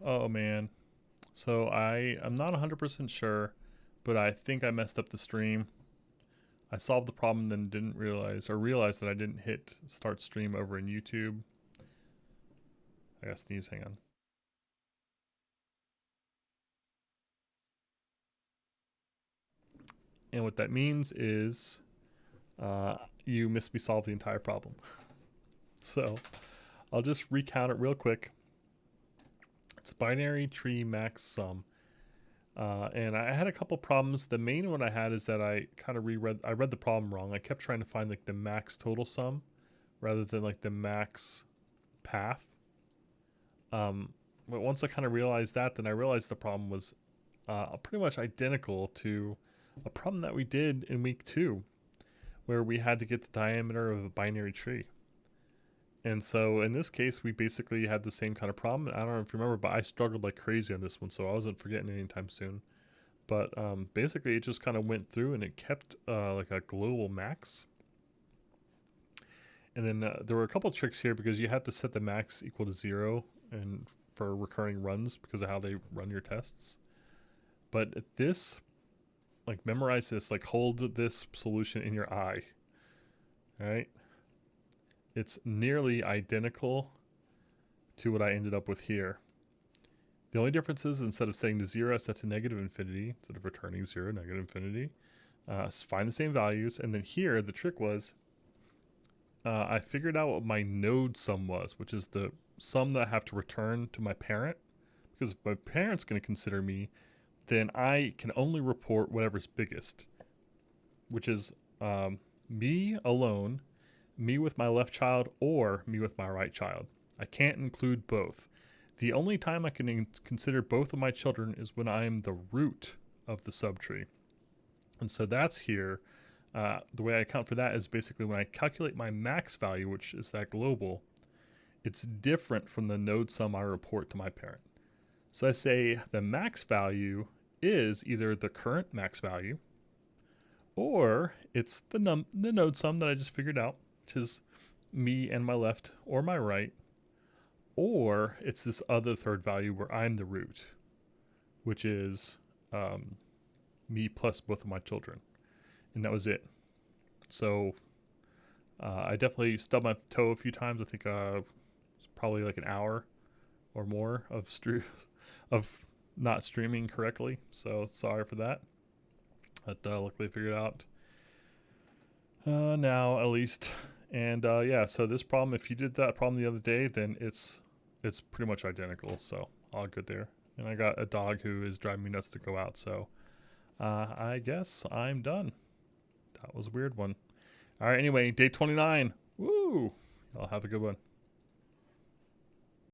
Oh man. So I'm not 100% sure, but I think I messed up the stream. I solved the problem, then didn't realize that I didn't hit start stream over in YouTube. I gotta sneeze. Hang on. And what that means is you missed me solve the entire problem. So I'll just recount it real quick. It's a binary tree max sum. And I had a couple problems. The main one I had is that I kind of I read the problem wrong. I kept trying to find like the max total sum rather than like the max path. But once I kind of realized that, then I realized the problem was pretty much identical to a problem that we did in week 2, where we had to get the diameter of a binary tree. And so in this case, we basically had the same kind of problem. I don't know if you remember, but I struggled like crazy on this one, so I wasn't forgetting anytime soon. But basically, it just kind of went through and it kept like a global max. And then there were a couple tricks here because you had to set the max equal to 0 and for recurring runs because of how they run your tests. But this, like, memorize this, like, hold this solution in your eye. All right. It's nearly identical to what I ended up with here. The only difference is instead of setting to 0, I set to negative infinity instead of returning 0, negative infinity. Find the same values. And then here, the trick was I figured out what my node sum was, which is the sum that I have to return to my parent. Because if my parent's going to consider me, then I can only report whatever's biggest, which is me alone, me with my left child, or me with my right child. I can't include both. The only time I can consider both of my children is when I am the root of the subtree. And so that's here. The way I account for that is basically when I calculate my max value, which is that global, it's different from the node sum I report to my parent. So I say the max value is either the current max value or it's the node sum that I just figured out, which is me and my left or my right, or it's this other third value where I'm the root, which is me plus both of my children. And that was it. So I definitely stubbed my toe a few times. I think it's probably like an hour or more of not streaming correctly. So sorry for that. But luckily figured it out now at least. And yeah, so this problem, if you did that problem the other day, then it's pretty much identical. So all good there. And I got a dog who is driving me nuts to go out. So I guess I'm done. That was a weird one. All right, anyway, day 29. Woo! Y'all have a good one.